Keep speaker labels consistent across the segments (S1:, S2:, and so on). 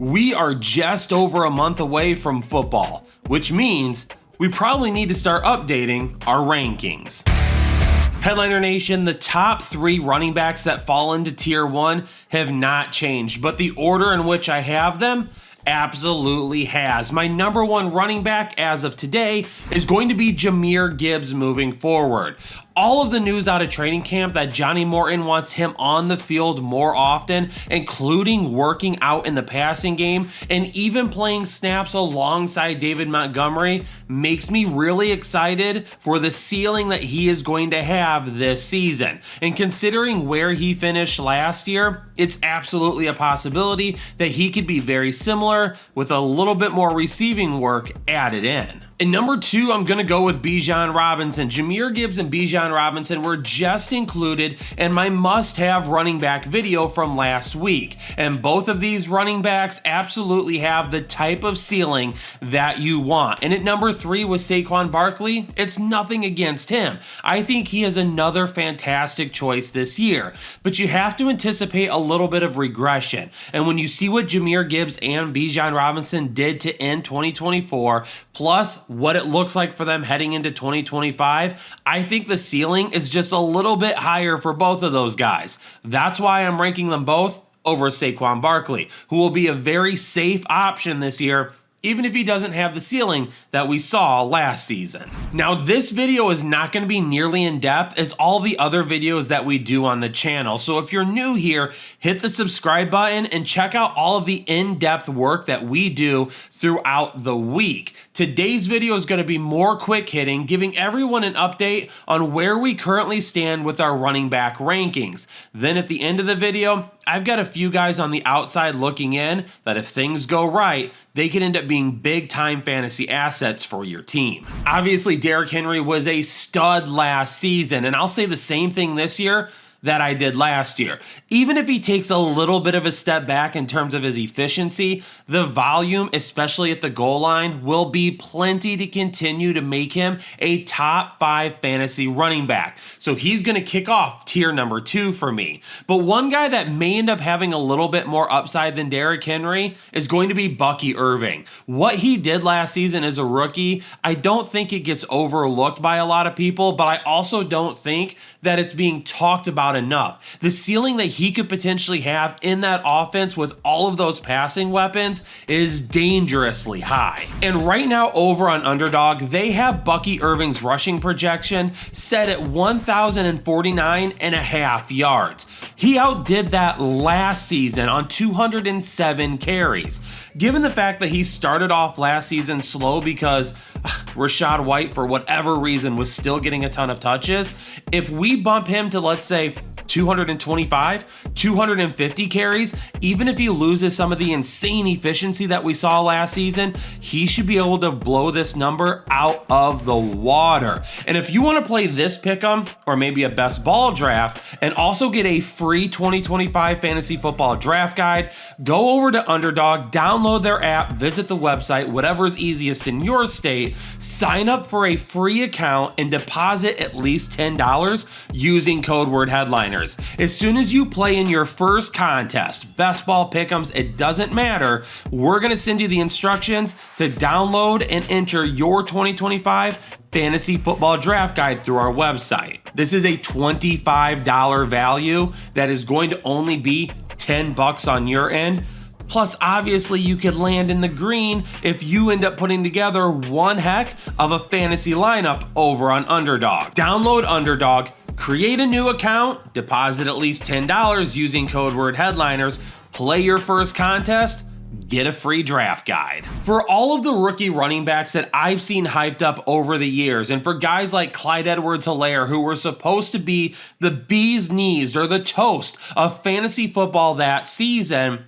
S1: We are just over a month away from football, which means we probably need to start updating our rankings. Headliner Nation, the top 3 running backs that fall into Tier 1 have not changed, but the order in which I have them absolutely has. My number 1 running back as of today is going to be Jahmyr Gibbs moving forward. All of the news out of training camp that Johnny Morton wants him on the field more often, including working out in the passing game and even playing snaps alongside David Montgomery, makes me really excited for the ceiling that he is going to have this season. And considering where he finished last year, it's absolutely a possibility that he could be very similar with a little bit more receiving work added in. And number 2, I'm going to go with Bijan Robinson. Jahmyr Gibbs and Bijan Robinson were just included in my must-have running back video from last week. And both of these running backs absolutely have the type of ceiling that you want. And at number 3 was Saquon Barkley. It's nothing against him. I think he is another fantastic choice this year. But you have to anticipate a little bit of regression. And when you see what Jahmyr Gibbs and Bijan Robinson did to end 2024, plus what it looks like for them heading into 2025, I think the ceiling is just a little bit higher for both of those guys. That's why I'm ranking them both over Saquon Barkley, who will be a very safe option this year, even if he doesn't have the ceiling that we saw last season. Now, this video is not going to be nearly in depth as all the other videos that we do on the channel. So if you're new here, hit the subscribe button and check out all of the in-depth work that we do throughout the week. Today's video is going to be more quick hitting, giving everyone an update on where we currently stand with our running back rankings. Then at the end of the video, I've got a few guys on the outside looking in that if things go right, they can end up being big time fantasy assets for your team. Obviously, Derrick Henry was a stud last season, and I'll say the same thing this year that I did last year. Even if he takes a little bit of a step back in terms of his efficiency, the volume, especially at the goal line, will be plenty to continue to make him a top 5 fantasy running back. So he's going to kick off tier number 2 for me. But one guy that may end up having a little bit more upside than Derrick Henry is going to be Bucky Irving. What he did last season as a rookie, I don't think it gets overlooked by a lot of people, but I also don't think that it's being talked about enough. The ceiling that he could potentially have in that offense with all of those passing weapons is dangerously high. And right now over on Underdog, they have Bucky Irving's rushing projection set at 1,049.5 yards. He outdid that last season on 207 carries. Given the fact that he started off last season slow because Rachaad White, for whatever reason, was still getting a ton of touches, if we bump him to, let's say, 225, 250 carries, even if he loses some of the insane efficiency that we saw last season, he should be able to blow this number out of the water. And if you want to play this pick'em or maybe a best ball draft and also get a free 2025 fantasy football draft guide, go over to Underdog, download their app, visit the website, whatever is easiest in your state, sign up for a free account and deposit at least $10 using code word headliners. As soon as you play in your first contest, best ball pick'ems, it doesn't matter, we're going to send you the instructions to download and enter your 2025 fantasy football draft guide through our website. This is a $25 value that is going to only be $10 on your end. Plus, obviously, you could land in the green if you end up putting together one heck of a fantasy lineup over on Underdog. Download Underdog, create a new account, deposit at least $10 using code word headliners, play your first contest, get a free draft guide. For all of the rookie running backs that I've seen hyped up over the years, and for guys like Clyde Edwards-Helaire, who were supposed to be the bee's knees or the toast of fantasy football that season,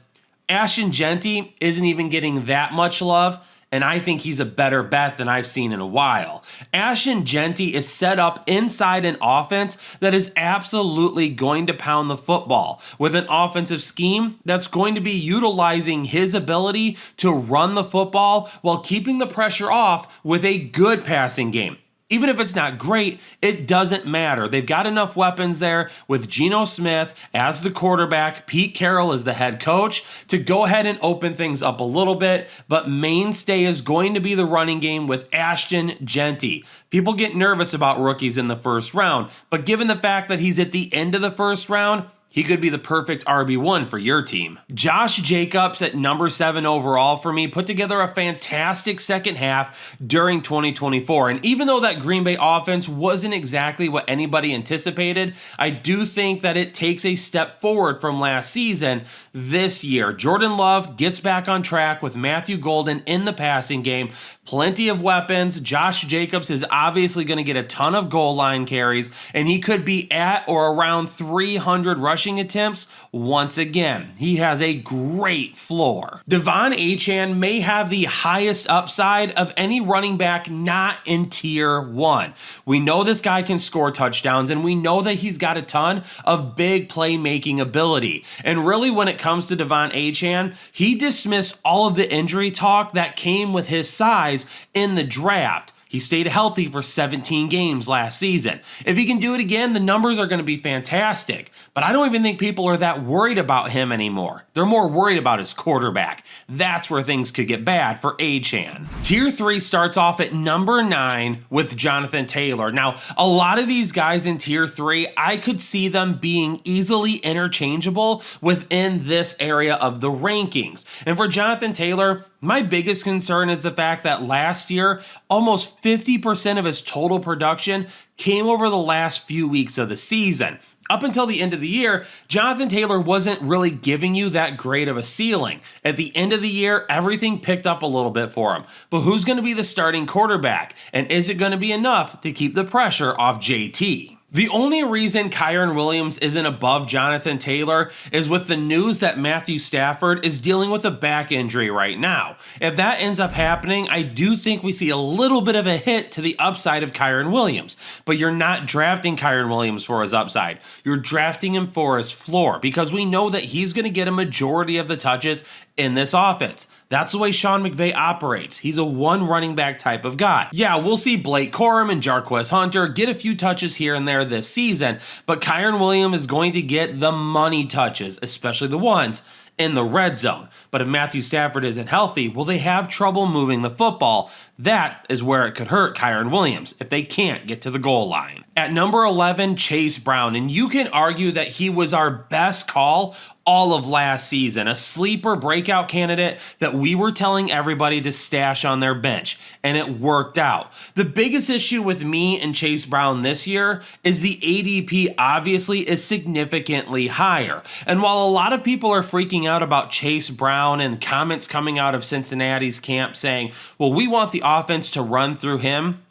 S1: Ashton Jeanty isn't even getting that much love, and I think he's a better bet than I've seen in a while. Ashton Jeanty is set up inside an offense that is absolutely going to pound the football, with an offensive scheme that's going to be utilizing his ability to run the football while keeping the pressure off with a good passing game. Even if it's not great, it doesn't matter. They've got enough weapons there with Geno Smith as the quarterback, Pete Carroll as the head coach, to go ahead and open things up a little bit, but mainstay is going to be the running game with Ashton Genty. People get nervous about rookies in the first round, but given the fact that he's at the end of the first round, he could be the perfect RB1 for your team. Josh Jacobs at number 7 overall for me put together a fantastic second half during 2024. And even though that Green Bay offense wasn't exactly what anybody anticipated, I do think that it takes a step forward from last season this year. Jordan Love gets back on track with Matthew Golden in the passing game. Plenty of weapons. Josh Jacobs is obviously going to get a ton of goal line carries, and he could be at or around 300 rushing attempts once again. He has a great floor. Devon Achane may have the highest upside of any running back not in tier 1. We know this guy can score touchdowns, and we know that he's got a ton of big playmaking ability. And really, when it comes to Devon Achane, he dismissed all of the injury talk that came with his size in the draft. He stayed healthy for 17 games last season. If he can do it again, the numbers are going to be fantastic. But I don't even think people are that worried about him anymore. They're more worried about his quarterback. That's where things could get bad for Achane. Tier 3 starts off at number 9 with Jonathan Taylor. Now, a lot of these guys in Tier 3, I could see them being easily interchangeable within this area of the rankings. And for Jonathan Taylor, my biggest concern is the fact that last year, almost 50% of his total production came over the last few weeks of the season. Up until the end of the year, Jonathan Taylor wasn't really giving you that great of a ceiling. At the end of the year, everything picked up a little bit for him. But who's going to be the starting quarterback? And is it going to be enough to keep the pressure off JT? The only reason Kyren Williams isn't above Jonathan Taylor is with the news that Matthew Stafford is dealing with a back injury right now. If that ends up happening, I do think we see a little bit of a hit to the upside of Kyren Williams. But you're not drafting Kyren Williams for his upside. You're drafting him for his floor because we know that he's going to get a majority of the touches in this offense. That's the way Sean McVay operates. He's a one running back type of guy. Yeah, we'll see Blake Corum and Jarquez Hunter get a few touches here and there this season, but Kyren Williams is going to get the money touches, especially the ones in the red zone. But if Matthew Stafford isn't healthy, will they have trouble moving the football? That is where it could hurt Kyren Williams if they can't get to the goal line. At number 11, Chase Brown, and you can argue that he was our best call all of last season, a sleeper breakout candidate that we were telling everybody to stash on their bench, and it worked out. The biggest issue with me and Chase Brown this year is the ADP obviously is significantly higher. And while a lot of people are freaking out about Chase Brown and comments coming out of Cincinnati's camp saying, well, we want the offense to run through him,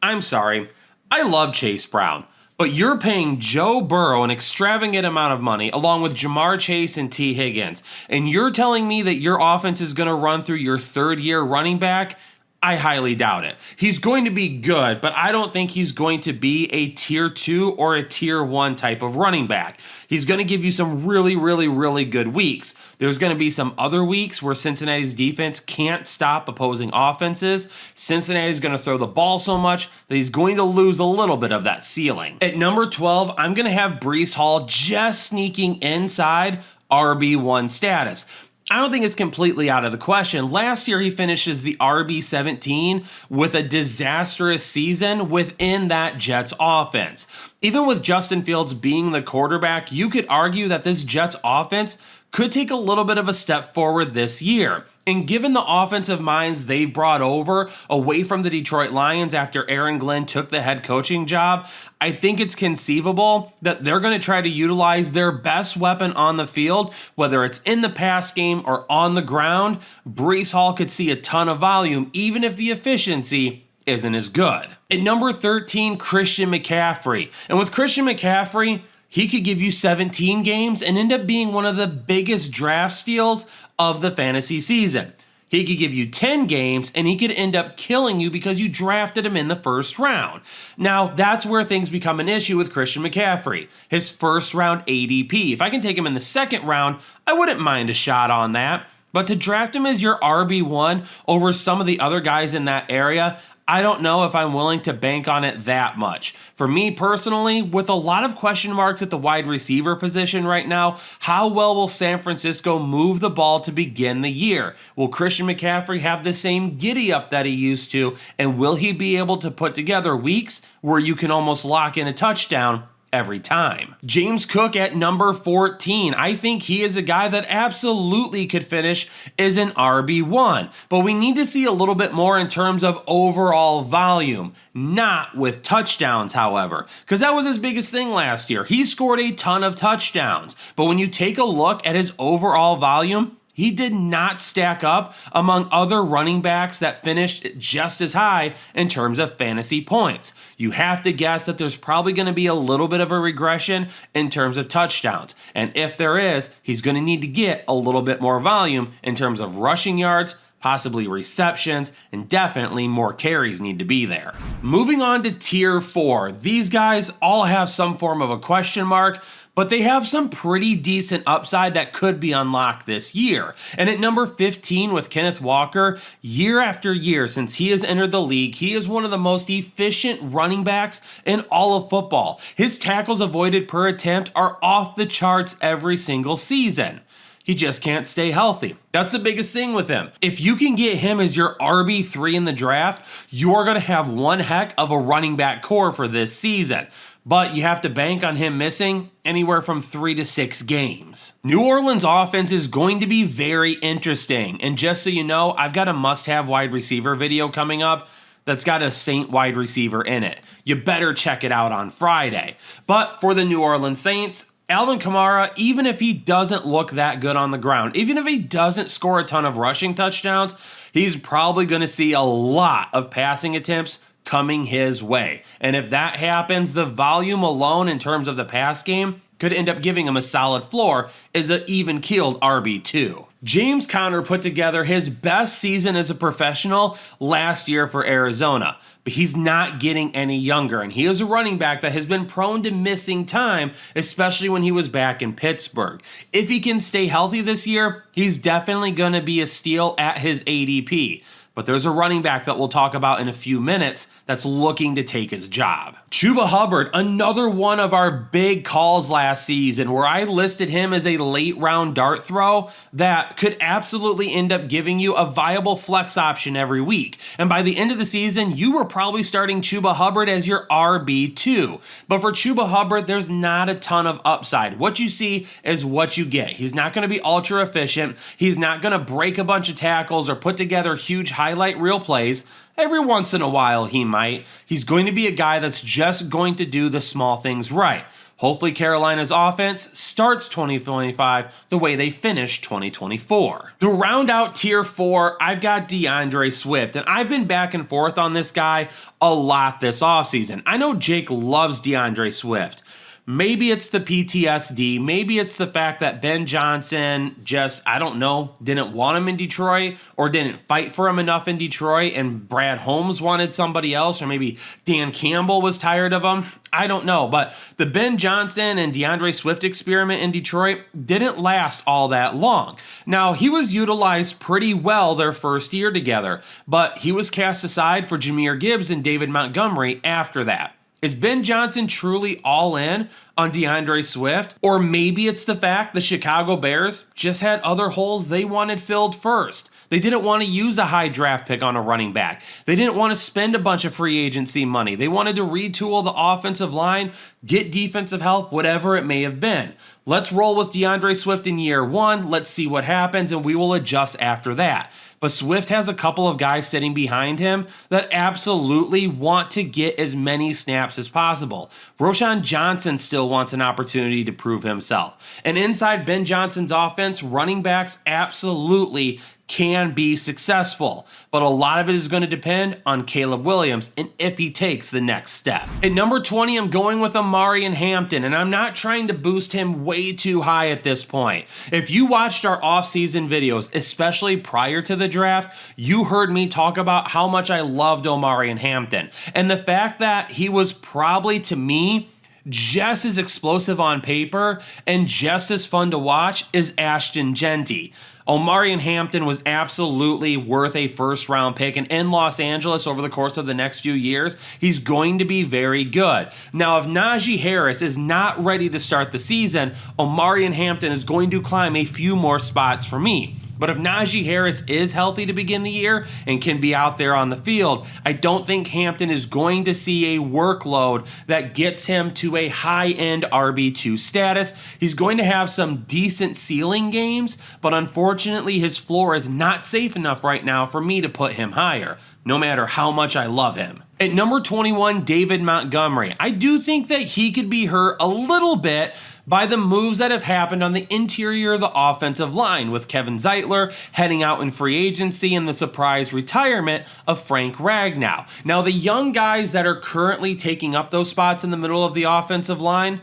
S1: I'm sorry, I love Chase Brown. But you're paying Joe Burrow an extravagant amount of money along with Jamar Chase and T. Higgins. And you're telling me that your offense is going to run through your third-year running back? I highly doubt it. He's going to be good, but I don't think he's going to be a tier 2 or a tier 1 type of running back. He's going to give you some really good weeks. There's going to be some other weeks where Cincinnati's defense can't stop opposing offenses. Cincinnati's going to throw the ball so much that he's going to lose a little bit of that ceiling. At number 12, I'm going to have Breece Hall just sneaking inside RB1 status. I don't think it's completely out of the question. Last year, he finishes the RB17 with a disastrous season within that Jets offense. Even with Justin Fields being the quarterback, you could argue that this Jets offense could take a little bit of a step forward this year. And given the offensive minds they've brought over away from the Detroit Lions after Aaron Glenn took the head coaching job, I think it's conceivable that they're going to try to utilize their best weapon on the field, whether it's in the pass game or on the ground. Breece Hall could see a ton of volume, even if the efficiency isn't as good. At number 13, Christian McCaffrey. And with Christian McCaffrey, he could give you 17 games and end up being one of the biggest draft steals of the fantasy season. He could give you 10 games and he could end up killing you because you drafted him in the first round. Now, that's where things become an issue with Christian McCaffrey, his first round ADP. If I can take him in the second round, I wouldn't mind a shot on that. But to draft him as your RB1 over some of the other guys in that area, I don't know if I'm willing to bank on it that much. For me personally, with a lot of question marks at the wide receiver position right now, how well will San Francisco move the ball to begin the year? Will Christian McCaffrey have the same giddy up that he used to, and will he be able to put together weeks where you can almost lock in a touchdown every time? James Cook at number 14. I think he is a guy that absolutely could finish as an RB1, but we need to see a little bit more in terms of overall volume, not with touchdowns, however, because that was his biggest thing last year. He scored a ton of touchdowns, but when you take a look at his overall volume, he did not stack up among other running backs that finished just as high in terms of fantasy points. You have to guess that there's probably going to be a little bit of a regression in terms of touchdowns. And if there is, he's going to need to get a little bit more volume in terms of rushing yards, possibly receptions, and definitely more carries need to be there. Moving on to tier 4. These guys all have some form of a question mark, but they have some pretty decent upside that could be unlocked this year. And at number 15 with Kenneth Walker, year after year since he has entered the league, he is one of the most efficient running backs in all of football. His tackles avoided per attempt are off the charts every single season. He just can't stay healthy. That's the biggest thing with him. If you can get him as your RB3 in the draft, you're going to have one heck of a running back core for this season. But you have to bank on him missing anywhere from 3 to 6 games. New Orleans offense is going to be very interesting. And just so you know, I've got a must-have wide receiver video coming up that's got a Saint wide receiver in it. You better check it out on Friday. But for the New Orleans Saints, Alvin Kamara, even if he doesn't look that good on the ground, even if he doesn't score a ton of rushing touchdowns, he's probably going to see a lot of passing attempts coming his way. And if that happens, the volume alone in terms of the pass game could end up giving him a solid floor as an even-keeled RB2. James Conner put together his best season as a professional last year for Arizona, but he's not getting any younger, and he is a running back that has been prone to missing time, especially when he was back in Pittsburgh. If he can stay healthy this year, he's definitely going to be a steal at his ADP. But there's a running back that we'll talk about in a few minutes that's looking to take his job. Chuba Hubbard, another one of our big calls last season where I listed him as a late round dart throw that could absolutely end up giving you a viable flex option every week. And by the end of the season, you were probably starting Chuba Hubbard as your RB2. But for Chuba Hubbard, there's not a ton of upside. What you see is what you get. He's not going to be ultra efficient. He's not going to break a bunch of tackles or put together huge highlight reel plays. Every once in a while he might. He's going to be a guy that's just going to do the small things right. Hopefully Carolina's offense starts 2025 the way they finished 2024. To round out tier 4, I've got DeAndre Swift, and I've been back and forth on this guy a lot this offseason. I know Jake loves DeAndre Swift. Maybe it's the PTSD. Maybe it's the fact that Ben Johnson just, I don't know, didn't want him in Detroit or didn't fight for him enough in Detroit and Brad Holmes wanted somebody else, or maybe Dan Campbell was tired of him. I don't know, but the Ben Johnson and DeAndre Swift experiment in Detroit didn't last all that long. Now, he was utilized pretty well their first year together, but he was cast aside for Jahmyr Gibbs and David Montgomery after that. Is Ben Johnson truly all in on DeAndre Swift? Or maybe it's the fact the Chicago Bears just had other holes they wanted filled first. They didn't want to use a high draft pick on a running back. They didn't want to spend a bunch of free agency money. They wanted to retool the offensive line, get defensive help, whatever it may have been. Let's roll with DeAndre Swift in year 1. Let's see what happens, and we will adjust after that. But Swift has a couple of guys sitting behind him that absolutely want to get as many snaps as possible. Roschon Johnson still wants an opportunity to prove himself. And inside Ben Johnson's offense, running backs absolutely can be successful, but a lot of it is going to depend on Caleb Williams and if he takes the next step. At number 20, I'm going with Omari and Hampton, and I'm not trying to boost him way too high at this point. If you watched our offseason videos, especially prior to the draft, you heard me talk about how much I loved Omari and Hampton, and the fact that he was probably, to me, just as explosive on paper and just as fun to watch as Ashton Genty. Omarion Hampton was absolutely worth a first-round pick, and in Los Angeles over the course of the next few years, he's going to be very good. Now, if Najee Harris is not ready to start the season, Omarion Hampton is going to climb a few more spots for me. But if Najee Harris is healthy to begin the year and can be out there on the field, I don't think Hampton is going to see a workload that gets him to a high-end RB2 status. He's going to have some decent ceiling games, but unfortunately his floor is not safe enough right now for me to put him higher, no matter how much I love him. At number 21, David Montgomery. I do think that he could be hurt a little bit by the moves that have happened on the interior of the offensive line, with Kevin Zeitler heading out in free agency and the surprise retirement of Frank Ragnow. Now, the young guys that are currently taking up those spots in the middle of the offensive line,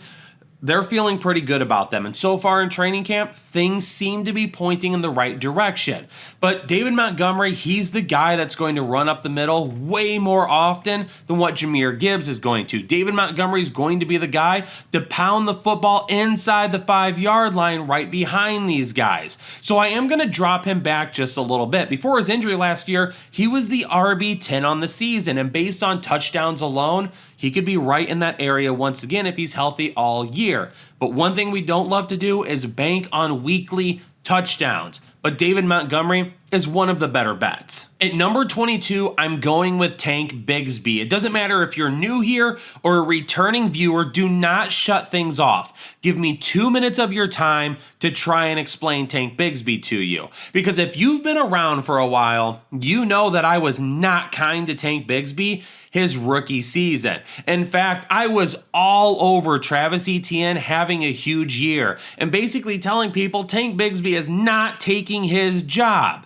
S1: they're feeling pretty good about them. And so far in training camp, things seem to be pointing in the right direction. But David Montgomery, he's the guy that's going to run up the middle way more often than what Jahmyr Gibbs is going to. David Montgomery is going to be the guy to pound the football inside the 5-yard line right behind these guys. So I am going to drop him back just a little bit. Before his injury last year, he was the RB10 on the season. And based on touchdowns alone, he could be right in that area once again if he's healthy all year. But one thing we don't love to do is bank on weekly touchdowns. But David Montgomery is one of the better bets. At number 22, I'm going with Tank Bigsby. It doesn't matter if you're new here or a returning viewer, do not shut things off. Give me 2 minutes of your time to try and explain Tank Bigsby to you. Because if you've been around for a while, you know that I was not kind to Tank Bigsby his rookie season. In fact, I was all over Travis Etienne having a huge year and basically telling people Tank Bigsby is not taking his job.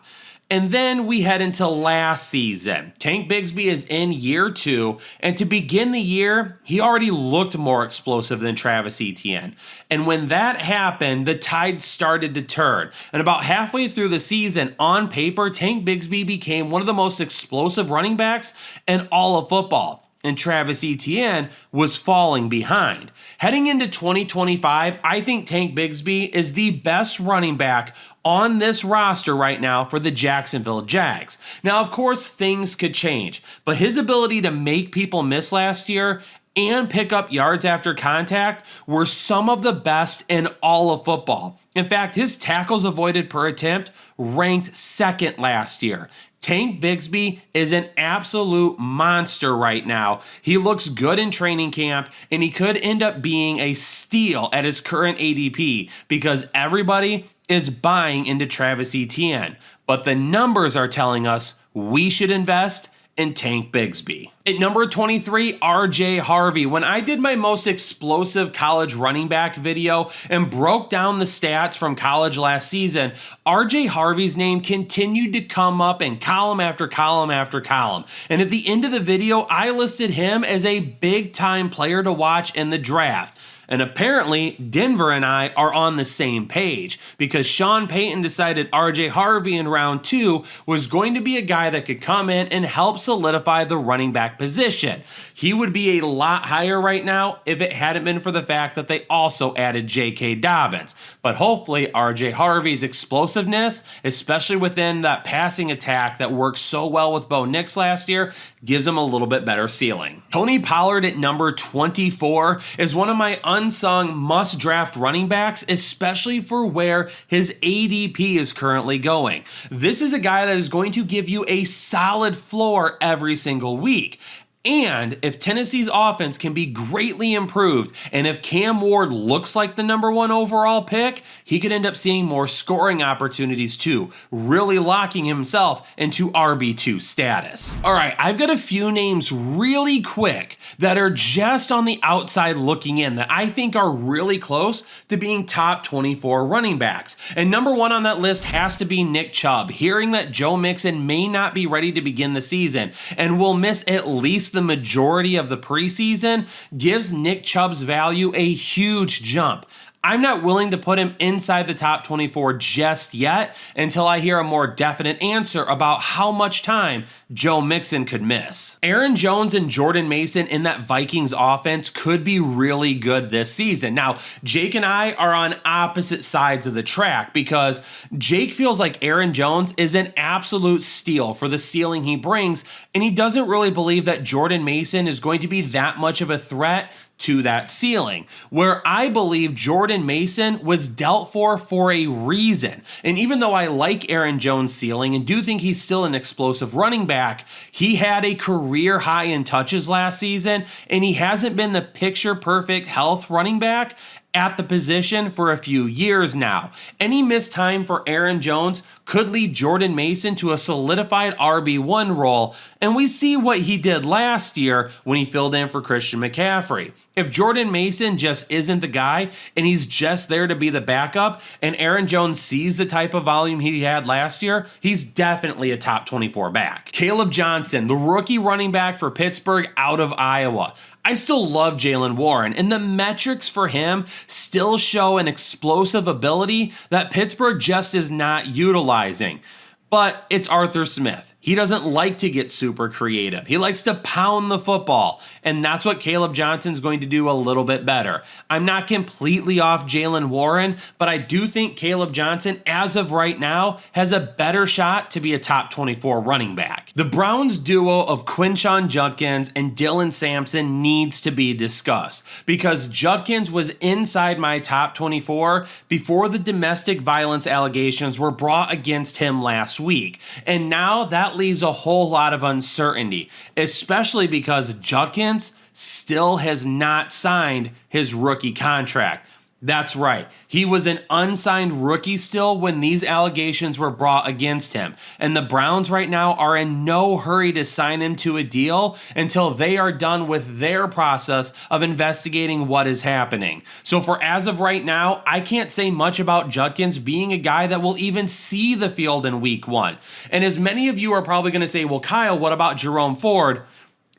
S1: And then we head into last season. Tank Bigsby is in year 2, and to begin the year, he already looked more explosive than Travis Etienne. And when that happened, the tide started to turn. And about halfway through the season, on paper, Tank Bigsby became one of the most explosive running backs in all of football. And Travis Etienne was falling behind. Heading into 2025, I think Tank Bigsby is the best running back on this roster right now for the Jacksonville Jags. Now, of course, things could change, but his ability to make people miss last year and pick up yards after contact were some of the best in all of football. In fact, his tackles avoided per attempt ranked second last year. Tank Bigsby is an absolute monster right now. He looks good in training camp, and he could end up being a steal at his current ADP because everybody is buying into Travis Etienne. But the numbers are telling us we should invest in Tank Bigsby. At number 23, RJ Harvey. When I did my most explosive college running back video and broke down the stats from college last season, RJ Harvey's name continued to come up in column after column after column. And at the end of the video, I listed him as a big-time player to watch in the draft. And apparently, Denver and I are on the same page because Sean Payton decided RJ Harvey in round 2 was going to be a guy that could come in and help solidify the running back position. He would be a lot higher right now if it hadn't been for the fact that they also added J.K. Dobbins. But hopefully, RJ Harvey's explosiveness, especially within that passing attack that worked so well with Bo Nix last year, gives him a little bit better ceiling. Tony Pollard at number 24 is one of my unsung must-draft running backs, especially for where his ADP is currently going. This is a guy that is going to give you a solid floor every single week. And if Tennessee's offense can be greatly improved, and if Cam Ward looks like the number 1 overall pick, he could end up seeing more scoring opportunities too, really locking himself into RB2 status. All right, I've got a few names really quick that are just on the outside looking in that I think are really close to being top 24 running backs. And number 1 on that list has to be Nick Chubb. Hearing that Joe Mixon may not be ready to begin the season and will miss at least the majority of the preseason gives Nick Chubb's value a huge jump. I'm not willing to put him inside the top 24 just yet until I hear a more definite answer about how much time Joe Mixon could miss. Aaron Jones and Jordan Mason in that Vikings offense could be really good this season. Now, Jake and I are on opposite sides of the track because Jake feels like Aaron Jones is an absolute steal for the ceiling he brings, and he doesn't really believe that Jordan Mason is going to be that much of a threat to that ceiling, where I believe Jordan Mason was dealt for a reason. And even though I like Aaron Jones' ceiling and do think he's still an explosive running back, he had a career high in touches last season, and he hasn't been the picture perfect health running back at the position for a few years now. Any missed time for Aaron Jones could lead Jordan Mason to a solidified RB1 role, and we see what he did last year when he filled in for Christian McCaffrey. If Jordan Mason just isn't the guy and he's just there to be the backup, and Aaron Jones sees the type of volume he had last year, he's definitely a top 24 back. Caleb Johnson, the rookie running back for Pittsburgh out of Iowa. I still love Jaylen Warren, and the metrics for him still show an explosive ability that Pittsburgh just is not utilizing. But it's Arthur Smith. He doesn't like to get super creative. He likes to pound the football, and that's what Caleb Johnson's going to do a little bit better. I'm not completely off Jaylen Warren, but I do think Caleb Johnson, as of right now, has a better shot to be a top 24 running back. The Browns duo of Quinshon Judkins and Dylan Sampson needs to be discussed because Judkins was inside my top 24 before the domestic violence allegations were brought against him last week, and now that leaves a whole lot of uncertainty, especially because Judkins still has not signed his rookie contract. That's right. He was an unsigned rookie still when these allegations were brought against him. And the Browns right now are in no hurry to sign him to a deal until they are done with their process of investigating what is happening. So for as of right now, I can't say much about Judkins being a guy that will even see the field in week 1. And as many of you are probably going to say, well, Kyle, what about Jerome Ford?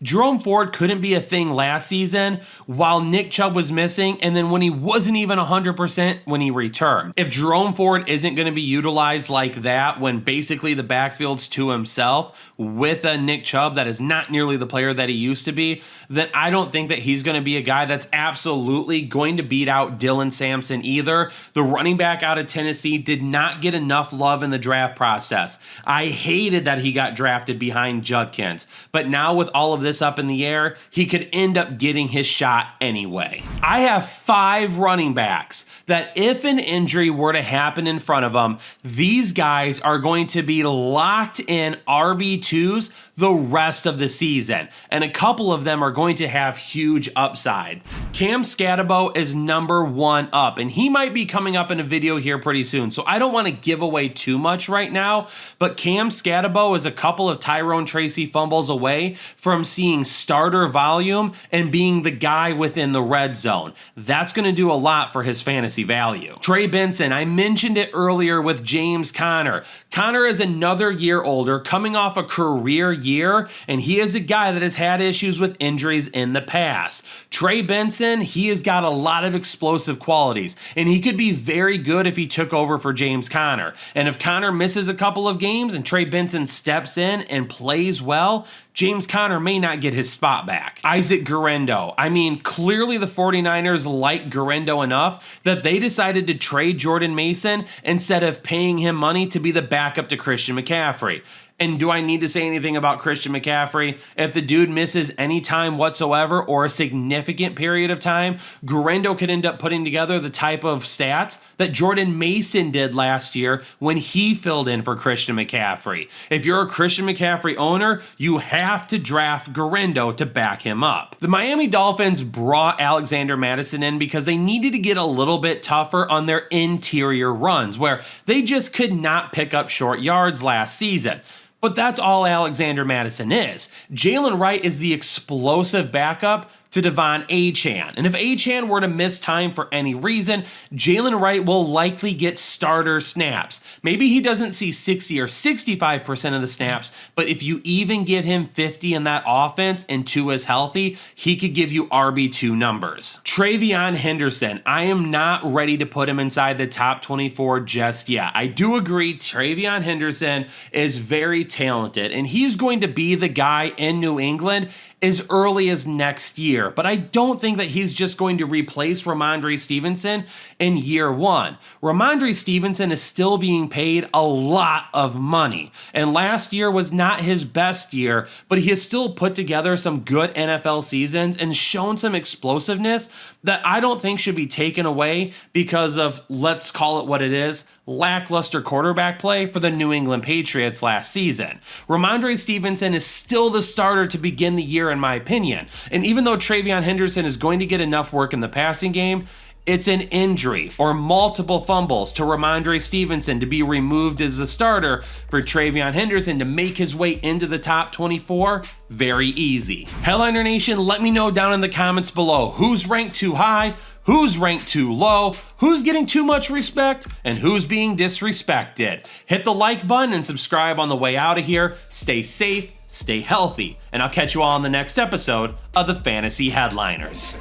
S1: Jerome Ford couldn't be a thing last season while Nick Chubb was missing, and then when he wasn't even 100% when he returned. If Jerome Ford isn't going to be utilized like that when basically the backfield's to himself with a Nick Chubb that is not nearly the player that he used to be, then I don't think that he's going to be a guy that's absolutely going to beat out Dylan Sampson either. The running back out of Tennessee did not get enough love in the draft process. I hated that he got drafted behind Judkins, but now with all of this up in the air, he could end up getting his shot anyway. I have 5 running backs that if an injury were to happen in front of them, these guys are going to be locked in RB2s the rest of the season, and a couple of them are going to have huge upside. Cam Scatabo is number 1 up, and he might be coming up in a video here pretty soon, so I don't want to give away too much right now, but Cam Scatabo is a couple of Tyrone Tracy fumbles away from seeing starter volume and being the guy within the red zone. That's going to do a lot for his fantasy value. Trey Benson, I mentioned it earlier with James Conner. Conner is another year older, coming off a career year, and he is a guy that has had issues with injuries in the past. Trey Benson, he has got a lot of explosive qualities, and he could be very good if he took over for James Conner. And if Conner misses a couple of games and Trey Benson steps in and plays well, James Conner may not get his spot back. Isaac Guerendo. I mean, clearly the 49ers like Guerendo enough that they decided to trade Jordan Mason instead of paying him money to be the backup to Christian McCaffrey. And do I need to say anything about Christian McCaffrey? If the dude misses any time whatsoever or a significant period of time, Guerendo could end up putting together the type of stats that Jordan Mason did last year when he filled in for Christian McCaffrey. If you're a Christian McCaffrey owner, you have to draft Guerendo to back him up. The Miami Dolphins brought Alexander Mattison in because they needed to get a little bit tougher on their interior runs, where they just could not pick up short yards last season. But that's all Alexander Mattison is. Jalen Wright is the explosive backup to Devon Achane. And if Achane were to miss time for any reason, Jalen Wright will likely get starter snaps. Maybe he doesn't see 60 or 65% of the snaps, but if you even give him 50 in that offense and Tua is healthy, he could give you RB2 numbers. TreVeyon Henderson, I am not ready to put him inside the top 24 just yet. I do agree TreVeyon Henderson is very talented, and he's going to be the guy in New England as early as next year, but I don't think that he's just going to replace Ramondre Stevenson in year one. Ramondre Stevenson is still being paid a lot of money, and last year was not his best year, but he has still put together some good NFL seasons and shown some explosiveness that I don't think should be taken away because of, let's call it what it is, lackluster quarterback play for the New England Patriots last season. Ramondre Stevenson is still the starter to begin the year in my opinion, and even though TreVeyon Henderson is going to get enough work in the passing game, it's an injury or multiple fumbles to Ramondre Stevenson to be removed as a starter for TreVeyon Henderson to make his way into the top 24 very easy. Headliner Nation, let me know down in the comments below who's ranked too high, who's ranked too low, who's getting too much respect, and who's being disrespected. Hit the like button and subscribe on the way out of here. Stay safe, stay healthy, and I'll catch you all on the next episode of the Fantasy Headliners.